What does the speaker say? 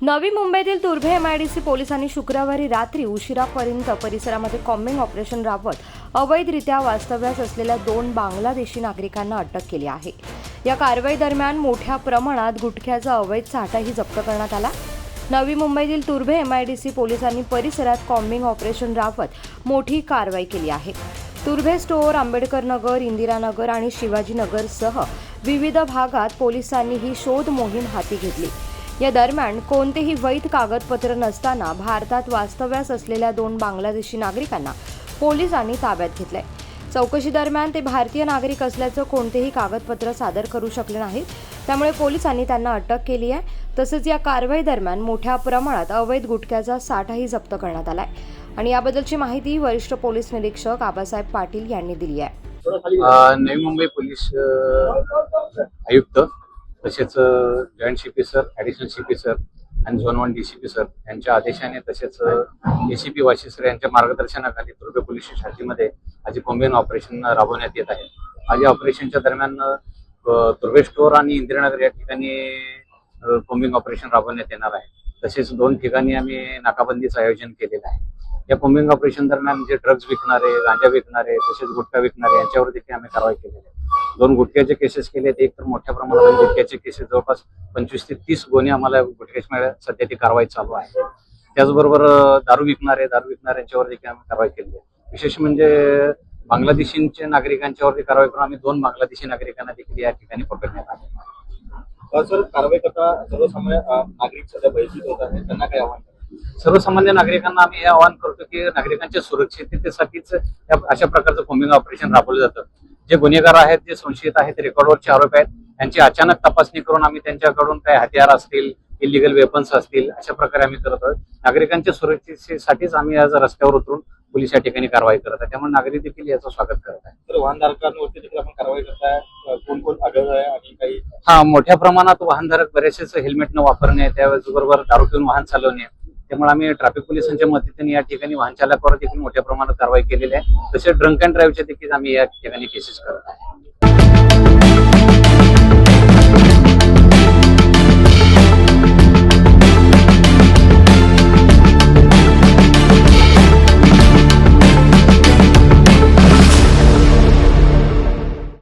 नवी मुंबईतील तुर्भे एमआयडीसी पोलिसांनी शुक्रवारी रात्री उशिरापर्यंत परिसरामध्ये कॉम्बिंग ऑपरेशन राबवत अवैधरित्या वास्तव्यास असलेल्या 2 बांगलादेशी नागरिकांना अटक केली आहे। या कारवाई दरम्यान मोठ्या प्रमाणात गुटख्याचा अवैध साठाही जप्त करण्यात आला। नवी मुंबईतील तुर्भे एमआयडीसी पोलिसांनी परिसरात कॉम्बिंग ऑपरेशन राबवत मोठी कारवाई केली आहे। तुर्भे स्टोअर, आंबेडकर नगर, इंदिरानगर आणि शिवाजीनगरसह विविध भागात पोलिसांनी ही शोध मोहीम हाती घेतली। या दरम्यान कोणतेही वैध कागदपत्र नसताना भारतात वास्तव्यास असलेल्या 2 बांगलादेशी नागरिकांना पोलिसांनी ताब्यात घेतले। चौकशी दरम्यान ते भारतीय नागरिक असल्याचं कोणतेही कागदपत्र सादर करू शकले नाहीत, त्यामुळे पोलिसांनी त्यांना अटक केली आहे। तसेच या कारवाई दरम्यान मोठ्या प्रमाणात अवैध गुटख्याचा साठाही जप्त करण्यात आलाय आणि याबद्दलची माहिती वरिष्ठ पोलीस निरीक्षक आबासाहेब पाटील यांनी दिली आहे। नवी मुंबई पोलीस आयुक्त तसेच joint CP sir, additional CP sir आणि झोन 1 डीसीपी सर यांच्या आदेशाने तसेच एसीपी वाशी सर यांच्या मार्गदर्शनाखाली तुर्भे पोलीस स्टेशनमध्ये आज कॉम्बिंग ऑपरेशन राबवण्यात येत आहे। आज या ऑपरेशनच्या दरम्यान तुर्भे स्टोअर आणि इंदिरानगर या ठिकाणी कॉम्बिंग ऑपरेशन राबवण्यात येणार आहे। तसेच 2 ठिकाणी आम्ही नाकाबंदीचं आयोजन केलेलं आहे। या कॉम्बिंग ऑपरेशन दरम्यान जे ड्रग्ज विकणारे, गांजा विकणारे तसेच गुटखा विकणारे यांच्यावर देखील आम्ही कारवाई केलेली आहे। 2 गुटख्याचे केसेस केले, एक तर मोठ्या प्रमाणात गुटख्याचे केसेस जवळपास 25 ते 30 गुन्हे आम्हाला गुटख्याच्या सध्या ती कारवाई चालू आहे। त्याचबरोबर दारू विकणाऱ्यांच्यावर देखील आम्ही कारवाई केली आहे। विशेष म्हणजे बांगलादेशींच्या नागरिकांच्यावरती कारवाई करून आम्ही 2 बांगलादेशी नागरिकांना देखील या ठिकाणी पकडण्यात आले। सर, कारवाई करता सर्वसामान्य नागरिक सध्या भयभीत होत आहेत, त्यांना काय आव्हान? सर्वसामान्य नागरिकांना आम्ही हे आवाहन करतो की नागरिकांच्या सुरक्षिततेसाठीच अशा प्रकारचं कॉम्बिंग ऑपरेशन राबवलं जातं। जे गुन्हेगार आहेत, जे संशयित आहेत, रेकॉर्डवरचे आरोपी आहेत, यांची अचानक तपासणी करून आम्ही त्यांच्याकडून काही हत्यार असतील, इलिगल वेपन्स असतील, अशा प्रकारे आम्ही करत आहोत। नागरिकांच्या सुरक्षिततेसाठीच आम्ही आज रस्त्यावर उतरून पोलीस या ठिकाणी कारवाई करत आहे, त्यामुळे नागरिक देखील याचं स्वागत करत आहे। तर वाहनधारकांवरती देखील आपण कारवाई करताय, कोण आढळलं आहे आणि काही मोठ्या प्रमाणात वाहनधारक बरेचसेच हेल्मेट न वापरणे, त्याचबरोबर दारू पिऊन वाहन चालवणे, त्यामुळे आम्ही ट्रॅफिक पोलिसांच्या मदतीने या ठिकाणी वाहन चालकावर देखील मोठ्या प्रमाणात कारवाई केलेली आहे। तसेच ड्रंक अँड ड्राईव्हच्या देखील आम्ही या ठिकाणी केसेस करत आहे।